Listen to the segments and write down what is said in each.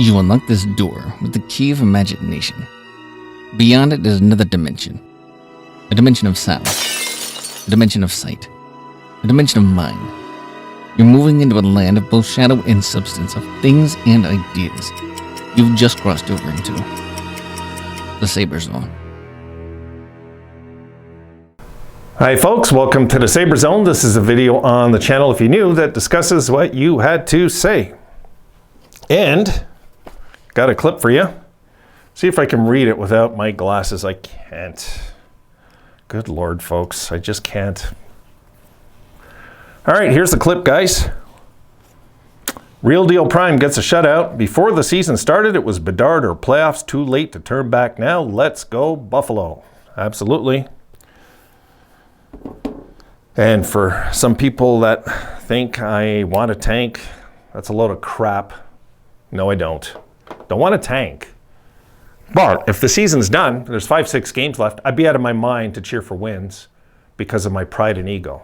You unlock this door with the key of imagination. Beyond it is another dimension. A dimension of sound. A dimension of sight. A dimension of mind. You're moving into a land of both shadow and substance, of things and ideas. You've just crossed over into the Saber Zone. Hi folks, welcome to the Saber Zone. This is a video on the channel, if you're new, that discusses what you had to say. And got a clip for you. See if I can read it without my glasses. I can't. Good Lord, folks, I just can't. All right, here's the clip, guys. Real Deal Prime gets a shutout. Before the season started, it was Bedard or playoffs. Too late to turn back now. Let's go Buffalo. Absolutely. And for some people that think I want to tank, that's a load of crap. No, I don't. Don't want to tank. But if the season's done, there's 5-6 games left, I'd be out of my mind to cheer for wins because of my pride and ego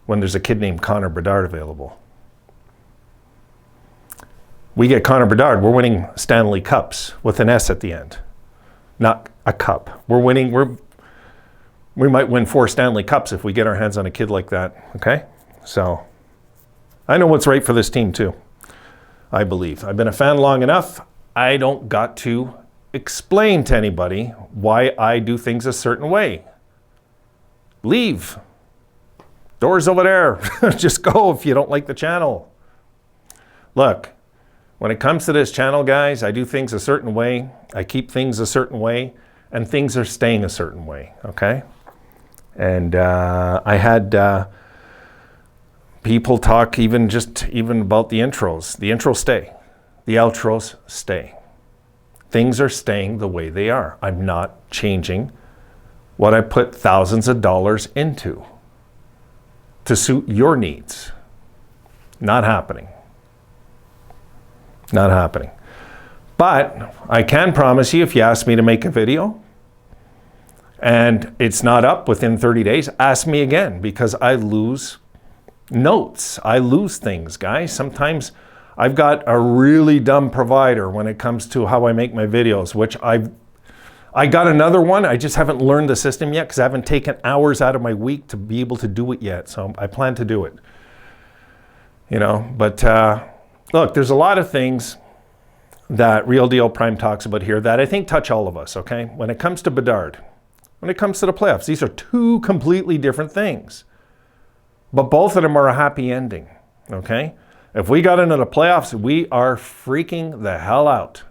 when there's a kid named Connor Bedard available. We get Connor Bedard, we're winning Stanley Cups with an S at the end. Not a cup. We might win 4 Stanley Cups if we get our hands on a kid like that, okay? So, I know what's right for this team too, I believe. I've been a fan long enough, I don't got to explain to anybody why I do things a certain way. Leave. Doors over there. Just go if you don't like the channel. Look, when it comes to this channel, guys, I do things a certain way, I keep things a certain way, and things are staying a certain way, okay? And I had people talk even about the intros. The intros stay. The outros stay. Things are staying the way they are. I'm not changing what I put thousands of dollars into to suit your needs. Not happening. Not happening. But I can promise you, if you ask me to make a video, and it's not up within 30 days, ask me again, because I lose notes. I lose things, guys. Sometimes I've got a really dumb provider when it comes to how I make my videos, which I got another one. I just haven't learned the system yet because I haven't taken hours out of my week to be able to do it yet. So I plan to do it. You know, but look, there's a lot of things that Real Deal Prime talks about here that I think touch all of us, okay? When it comes to Bedard, when it comes to the playoffs, these are 2 completely different things. But both of them are a happy ending, okay? If we got into the playoffs, we are freaking the hell out.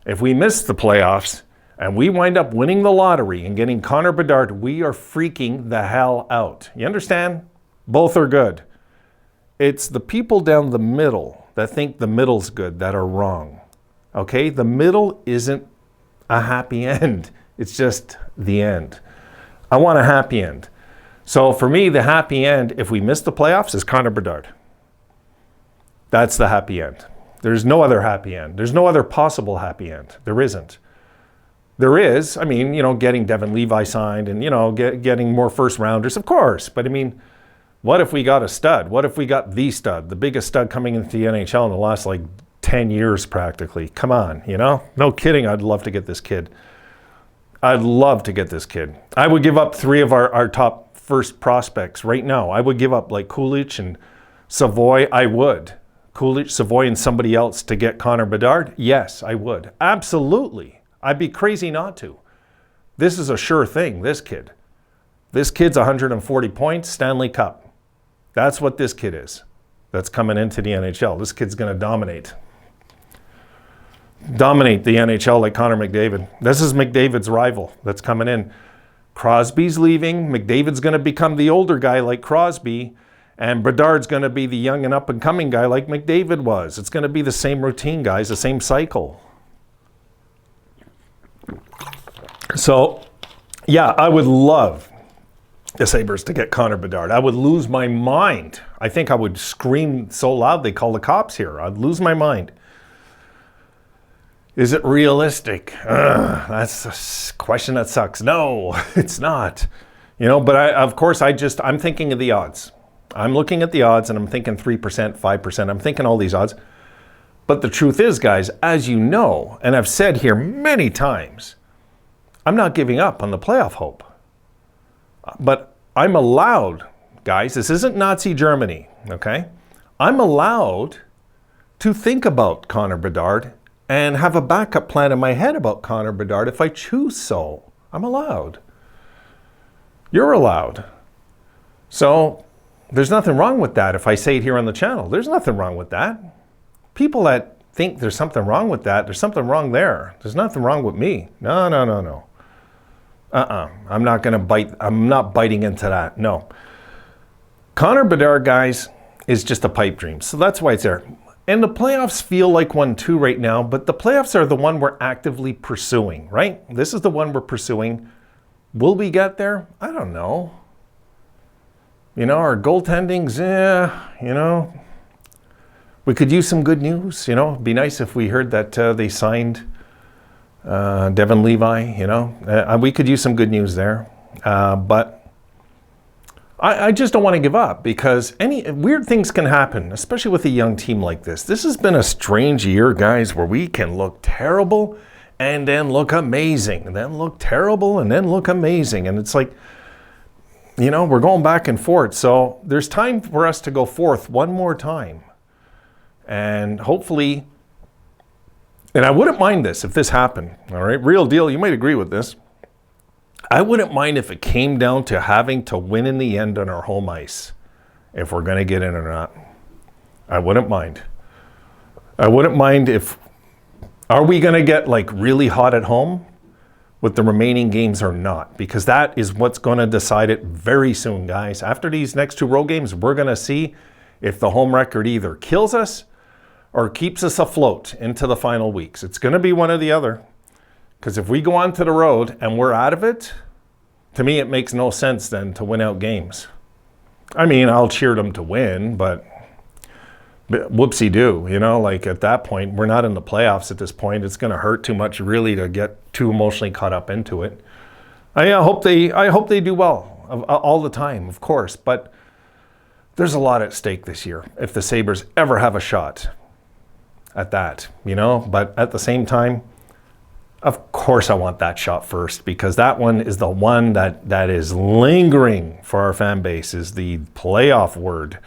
If we miss the playoffs and we wind up winning the lottery and getting Connor Bedard, we are freaking the hell out. You understand? Both are good. It's the people down the middle that think the middle's good that are wrong, okay? The middle isn't a happy end. It's just the end. I want a happy end. So for me, the happy end, if we miss the playoffs, is Connor Bedard. That's the happy end. There's no other happy end. There's no other possible happy end. There isn't. There is, I mean, you know, getting Devin Levi signed and, you know, getting more first rounders, of course. But I mean, what if we got a stud? What if we got the stud, the biggest stud coming into the NHL in the last like 10 years practically? Come on, you know? No kidding, I'd love to get this kid. I'd love to get this kid. I would give up 3 of our top first prospects right now. I would give up like Kulich and Savoy. I would. Kulich, Savoy, and somebody else to get Connor Bedard? Yes, I would. Absolutely. I'd be crazy not to. This is a sure thing, this kid. This kid's 140 points, Stanley Cup. That's what this kid is that's coming into the NHL. This kid's going to dominate the NHL like Connor McDavid. This is McDavid's rival that's coming in. Crosby's leaving. McDavid's going to become the older guy like Crosby. And Bedard's going to be the young and up-and-coming guy like McDavid was. It's going to be the same routine, guys, the same cycle. So, yeah, I would love the Sabres to get Connor Bedard. I would lose my mind. I think I would scream so loud they call the cops here. I'd lose my mind. Is it realistic? That's a question that sucks. No, it's not. You know, but of course, I'm thinking of the odds. I'm looking at the odds and I'm thinking 3%, 5%. I'm thinking all these odds. But the truth is, guys, as you know, and I've said here many times, I'm not giving up on the playoff hope. But I'm allowed, guys, this isn't Nazi Germany, okay? I'm allowed to think about Connor Bedard and have a backup plan in my head about Connor Bedard if I choose so. I'm allowed. You're allowed. So there's nothing wrong with that if I say it here on the channel. There's nothing wrong with that. People that think there's something wrong with that, there's something wrong there. There's nothing wrong with me. No. I'm not going to bite. I'm not biting into that. No. Connor Bedard, guys, is just a pipe dream. So that's why it's there. And the playoffs feel like one too right now, but the playoffs are the one we're actively pursuing, right? This is the one we're pursuing. Will we get there? I don't know. You know, our goaltending's, we could use some good news. You know, it'd be nice if we heard that they signed Devin Levi, we could use some good news there. But I just don't want to give up because any weird things can happen, especially with a young team like this. This has been a strange year, guys, where we can look terrible and then look amazing, and then look terrible and then look amazing. And it's like, we're going back and forth. So there's time for us to go forth one more time. And hopefully, and I wouldn't mind this if this happened, all right? Real deal, you might agree with this. I wouldn't mind if it came down to having to win in the end on our home ice, if we're going to get in or not. I wouldn't mind. I wouldn't mind if, are we going to get like really hot at home with the remaining games or not? Because that is what's going to decide it very soon, guys. After these next 2 road games, we're going to see if the home record either kills us or keeps us afloat into the final weeks. It's going to be one or the other. Because if we go on to the road and we're out of it, to me it makes no sense then to win out games. I mean, I'll cheer them to win, but whoopsie-doo, like at that point, we're not in the playoffs at this point. It's going to hurt too much really to get too emotionally caught up into it. I hope they do well all the time, of course, but there's a lot at stake this year if the Sabres ever have a shot at that, but at the same time, of course I want that shot first, because that one is the one that is lingering for our fan base, is the playoff word,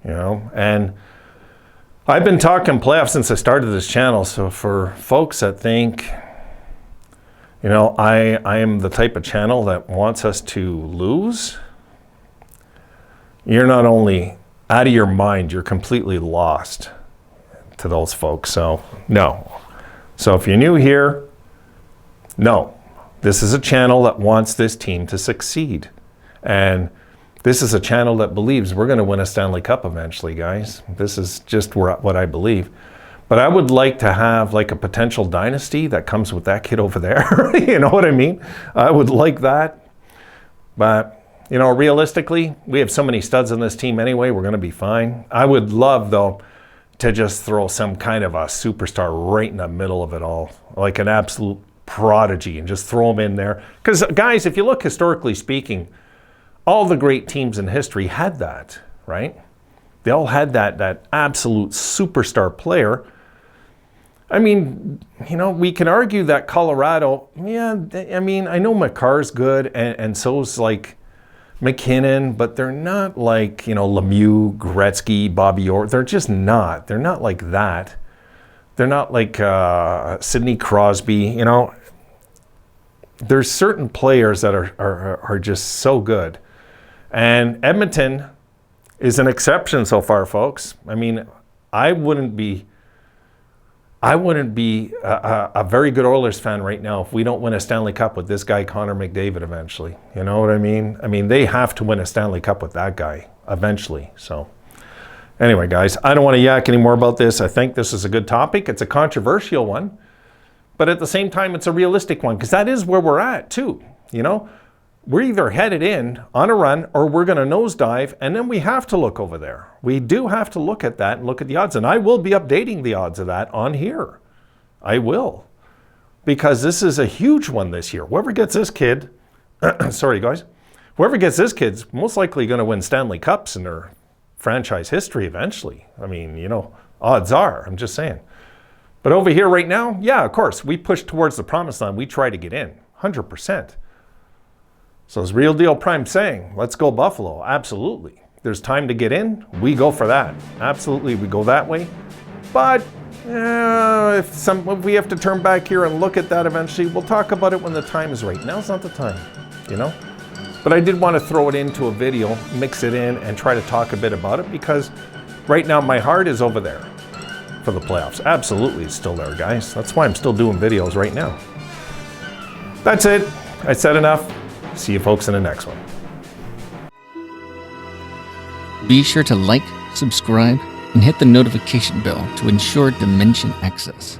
and I've been talking playoffs since I started this channel. So for folks that think, I am the type of channel that wants us to lose, you're not only out of your mind, you're completely lost to those folks. So no. So if you're new here, no, this is a channel that wants this team to succeed. And this is a channel that believes we're going to win a Stanley Cup eventually, guys. This is just what I believe. But I would like to have like a potential dynasty that comes with that kid over there. You know what I mean? I would like that. But realistically, we have so many studs on this team anyway, we're going to be fine. I would love, though, to just throw some kind of a superstar right in the middle of it all, like an absolute prodigy, and just throw them in there. Because, guys, if you look historically speaking, all the great teams in history had that, right? They all had that absolute superstar player. I mean, we can argue that Colorado, I know Makar's good, and so's like McKinnon, but they're not like, Lemieux, Gretzky, Bobby Orr. They're just not. They're not like that. They're not like Sidney Crosby, There's certain players that are just so good. And Edmonton is an exception so far, folks. I mean, I wouldn't be a very good Oilers fan right now if we don't win a Stanley Cup with this guy, Connor McDavid, eventually. You know what I mean? I mean, they have to win a Stanley Cup with that guy eventually. So anyway, guys, I don't want to yak any more about this. I think this is a good topic. It's a controversial one, but at the same time, it's a realistic one, because that is where we're at too. We're either headed in on a run or we're going to nosedive, and then we have to look over there. We do have to look at that and look at the odds, and I will be updating the odds of that on here. I will, because this is a huge one this year. Whoever gets this kid, sorry guys, whoever gets this kid's most likely going to win Stanley Cups in their franchise history eventually. I mean, Odds are, I'm just saying. But over here right now, yeah, of course, we push towards the promised land. We try to get in, 100%. So as Real Deal Prime saying, let's go Buffalo. Absolutely. There's time to get in, we go for that. Absolutely, we go that way. But if we have to turn back here and look at that eventually, we'll talk about it when the time is right. Now's not the time, you know? But I did want to throw it into a video, mix it in, and try to talk a bit about it, because right now my heart is over there for the playoffs. Absolutely, it's still there, guys. That's why I'm still doing videos right now. That's it. I said enough. See you folks in the next one. Be sure to like, subscribe, and hit the notification bell to ensure Dimension access.